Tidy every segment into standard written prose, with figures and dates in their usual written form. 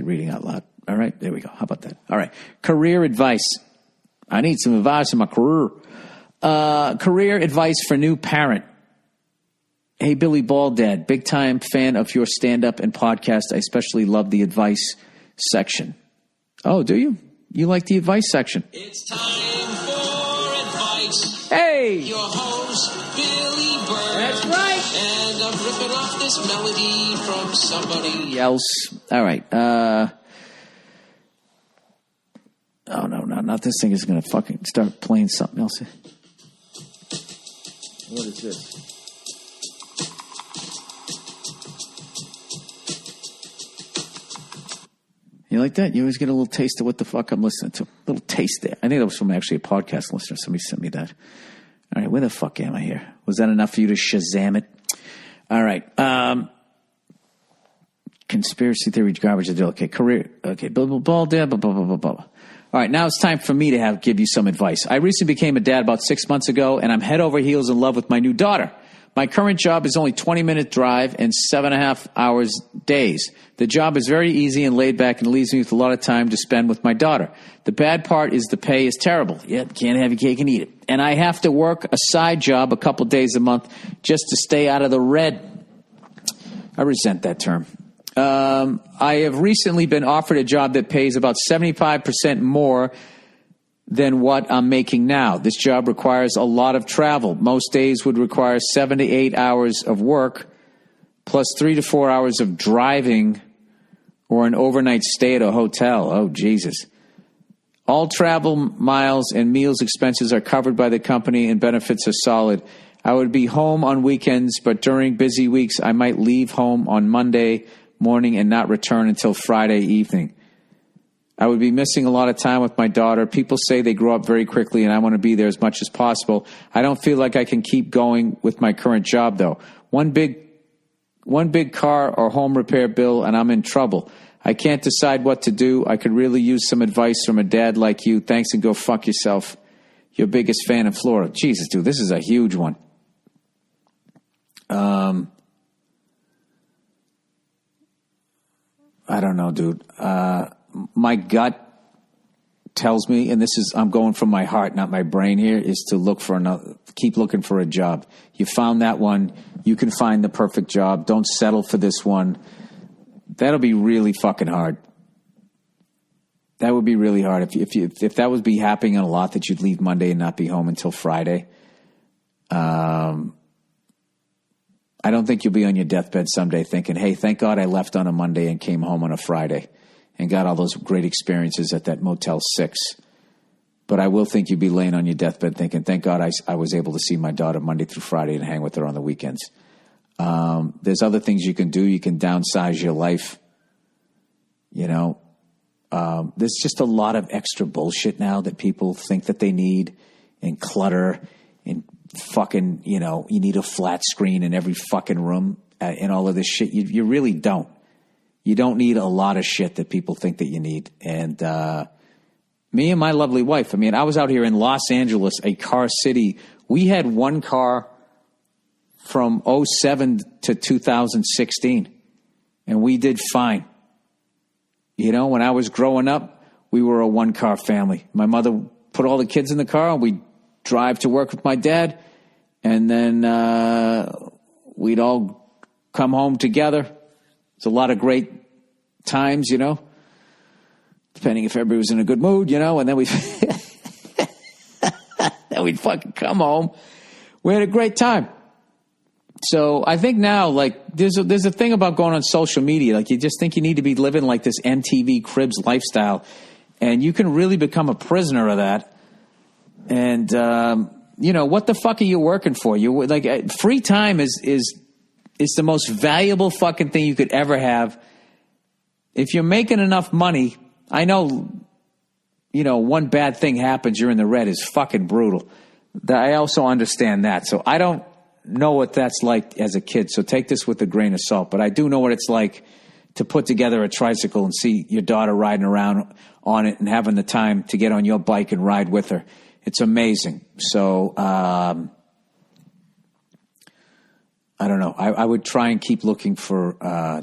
Reading out loud. All right, there we go. How about that? All right. Career advice. I need some advice in my career. Career advice for new parent. Hey, Billy Baldad, big time fan of your stand-up and podcast. I especially love the advice section. Oh, do you? You like the advice section? It's time for advice. Hey! Your host, Billy Burr. That's right. And I'm ripping off this melody from somebody else. All right. Oh, no, not this thing is going to fucking start playing something else. What is this? You like that? You always get a little taste of what the fuck I'm listening to. A little taste there. I think that was from actually a podcast listener. Somebody sent me that. All right, where the fuck am I here? Was that enough for you to Shazam it? All right. Conspiracy theory, garbage. Okay, career. Okay, blah, blah, blah, blah, blah, blah, blah. All right, now it's time for me to give you some advice. I recently became a dad about 6 months ago, and I'm head over heels in love with my new daughter. My current job is only 20-minute drive and 7.5 hours days. The job is very easy and laid back and leaves me with a lot of time to spend with my daughter. The bad part is the pay is terrible. Yep, can't have your cake and eat it. And I have to work a side job a couple days a month just to stay out of the red. I resent that term. I have recently been offered a job that pays about 75% more than what I'm making now. This job requires a lot of travel. Most days would require 7 to 8 hours of work, plus 3 to 4 hours of driving or an overnight stay at a hotel. Oh, Jesus. All travel miles and meals expenses are covered by the company and benefits are solid. I would be home on weekends, but during busy weeks, I might leave home on Monday morning and not return until Friday evening. I would be missing a lot of time with my daughter. People say they grow up very quickly, and I want to be there as much as possible. I don't feel like I can keep going with my current job, though. One big car or home repair bill, and I'm in trouble. I can't decide what to do. I could really use some advice from a dad like you. Thanks, and go fuck yourself. Your biggest fan in Florida. Jesus, dude, this is a huge one. I don't know, dude. My gut tells me, and I'm going from my heart, not my brain here, is to keep looking for a job. You found that one. You can find the perfect job. Don't settle for this one. That'll be really fucking hard. That would be really hard. If that would be happening a lot, that you'd leave Monday and not be home until Friday. I don't think you'll be on your deathbed someday thinking, hey, thank God I left on a Monday and came home on a Friday and got all those great experiences at that Motel 6. But I will think you'd be laying on your deathbed thinking, thank God I was able to see my daughter Monday through Friday and hang with her on the weekends. There's other things you can do. You can downsize your life. You know, there's just a lot of extra bullshit now that people think that they need, and clutter, and fucking, you need a flat screen in every fucking room and all of this shit. You really don't. You don't need a lot of shit that people think that you need. And me and my lovely wife, I was out here in Los Angeles, a car city. We had one car from 2007 to 2016, and we did fine. When I was growing up, we were a one-car family. My mother put all the kids in the car, and we'd drive to work with my dad, and then we'd all come home together. It's a lot of great times, depending if everybody was in a good mood, and then then we'd fucking come home. We had a great time. So I think now, there's a thing about going on social media. You just think you need to be living like this MTV Cribs lifestyle, and you can really become a prisoner of that. And, what the fuck are you working for? Free time is the most valuable fucking thing you could ever have. If you're making enough money, I know, one bad thing happens, you're in the red, is fucking brutal. I also understand that. So I don't know what that's like as a kid. So take this with a grain of salt. But I do know what it's like to put together a tricycle and see your daughter riding around on it and having the time to get on your bike and ride with her. It's amazing. So I don't know. I would try and keep looking for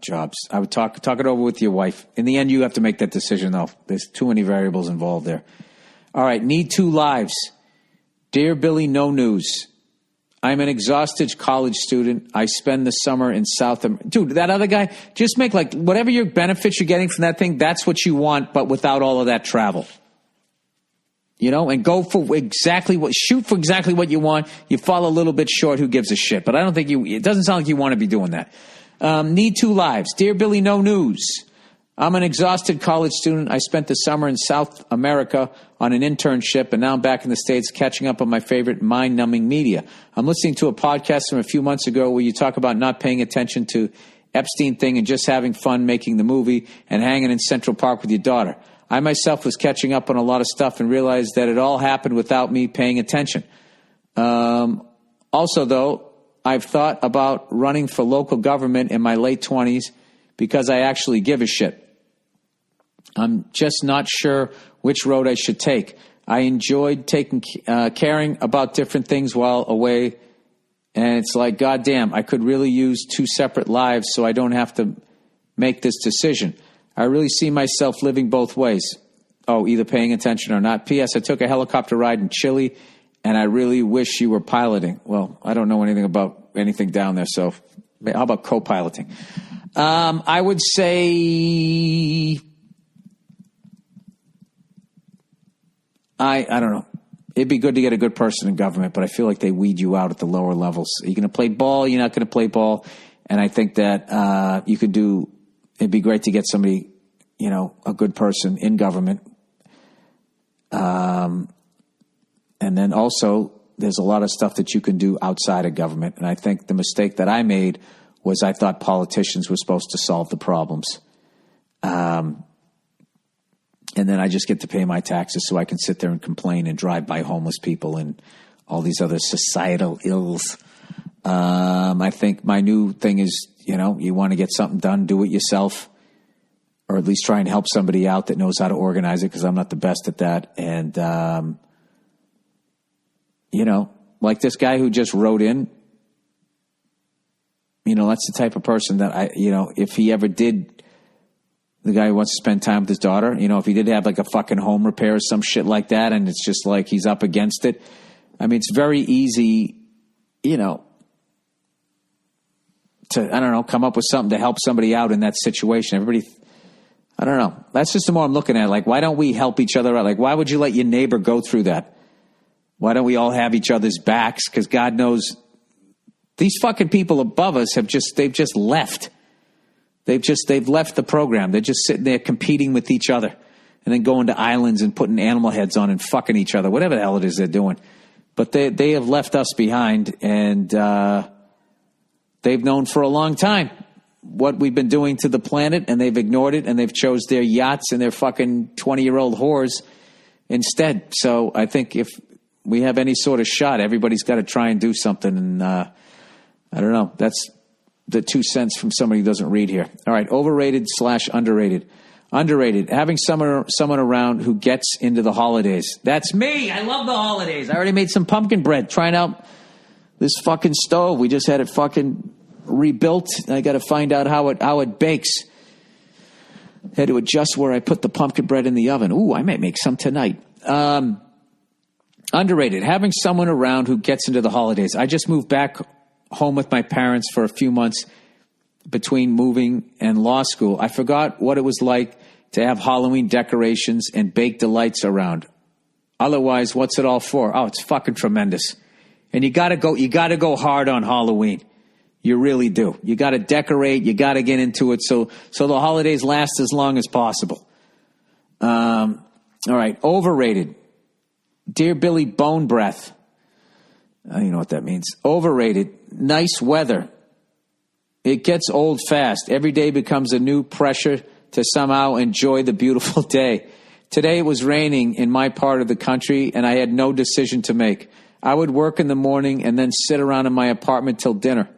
jobs. I would talk it over with your wife. In the end, you have to make that decision, though. There's too many variables involved there. All right, need 2 lives. Dear Billy, no news. I'm an exhausted college student. I spend the summer in South America. Dude, that other guy, just make like whatever your benefits you're getting from that thing, that's what you want, but without all of that travel. You know, and shoot for exactly what you want. You fall a little bit short, who gives a shit? But I don't think it doesn't sound like you want to be doing that. Need 2 lives. Dear Billy, no news. I'm an exhausted college student. I spent the summer in South America on an internship, and now I'm back in the States catching up on my favorite mind-numbing media. I'm listening to a podcast from a few months ago where you talk about not paying attention to Epstein thing and just having fun making the movie and hanging in Central Park with your daughter. I myself was catching up on a lot of stuff and realized that it all happened without me paying attention. Also, though, I've thought about running for local government in my late 20s because I actually give a shit. I'm just not sure which road I should take. I enjoyed caring about different things while away, and it's like, goddamn, I could really use 2 separate lives so I don't have to make this decision. I really see myself living both ways. Oh, either paying attention or not. P.S. I took a helicopter ride in Chile, and I really wish you were piloting. Well, I don't know anything about anything down there, so how about co-piloting? I would say... I don't know. It'd be good to get a good person in government, but I feel like they weed you out at the lower levels. Are you going to play ball? You're not going to play ball. And I think that you could do... It'd be great to get somebody, you know, a good person in government. And then also, there's a lot of stuff that you can do outside of government. And I think the mistake that I made was I thought politicians were supposed to solve the problems. And then I just get to pay my taxes so I can sit there and complain and drive by homeless people and all these other societal ills. I think my new thing is, you know, you want to get something done, do it yourself, or at least try and help somebody out that knows how to organize it, because I'm not the best at that. And, you know, like this guy who just wrote in, you know, that's the type of person that if he ever did, the guy who wants to spend time with his daughter, you know, if he did have like a fucking home repair or some shit like that, and it's just like he's up against it. I mean, it's very easy, you know, to, I don't know, come up with something to help somebody out in that situation. Everybody, I don't know. That's just the more I'm looking at it. Like, why don't we help each other out? Like, why would you let your neighbor go through that? Why don't we all have each other's backs? Because God knows these fucking people above us they've just left. They've left the program. They're just sitting there competing with each other and then going to islands and putting animal heads on and fucking each other, whatever the hell it is they're doing. But they have left us behind, and they've known for a long time what we've been doing to the planet, and they've ignored it, and they've chose their yachts and their fucking 20-year-old whores instead. So I think if we have any sort of shot, everybody's got to try and do something. And I don't know. That's the 2 cents from somebody who doesn't read here. All right, overrated/underrated. Underrated, having someone around who gets into the holidays. That's me. I love the holidays. I already made some pumpkin bread trying out this fucking stove. We just had it fucking rebuilt. I got to find out how it bakes. Had to adjust where I put the pumpkin bread in the oven. Ooh, I might make some tonight. Underrated, having someone around who gets into the holidays. I just moved back home with my parents for a few months between moving and law school. I forgot what it was like to have Halloween decorations and baked delights around. Otherwise, what's it all for? Oh, it's fucking tremendous. And you gotta go hard on Halloween. You really do. You gotta decorate, you gotta get into it so the holidays last as long as possible. All right, overrated. Dear Billy Bone Breath. I don't even know what that means. Overrated. Nice weather. It gets old fast. Every day becomes a new pressure to somehow enjoy the beautiful day. Today it was raining in my part of the country, and I had no decision to make. I would work in the morning and then sit around in my apartment till dinner.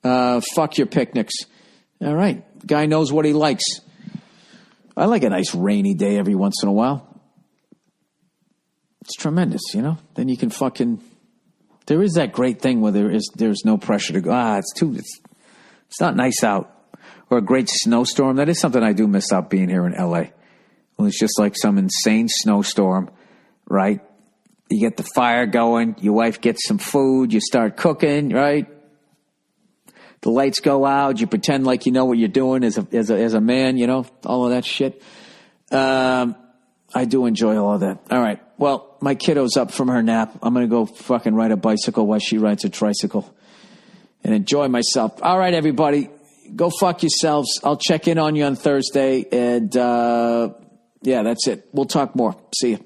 Fuck your picnics. All right. Guy knows what he likes. I like a nice rainy day every once in a while. It's tremendous, you know? Then you can fucking There is that great thing where there's no pressure to go. It's not nice out. Or a great snowstorm. That is something I do miss out being here in L.A. Well, it's just like some insane snowstorm, right? You get the fire going. Your wife gets some food. You start cooking, right? The lights go out. You pretend like you know what you're doing as a man, you know, all of that shit. I do enjoy all of that. All right. Well, my kiddo's up from her nap. I'm going to go fucking ride a bicycle while she rides a tricycle and enjoy myself. All right, everybody. Go fuck yourselves. I'll check in on you on Thursday. And, yeah, that's it. We'll talk more. See you.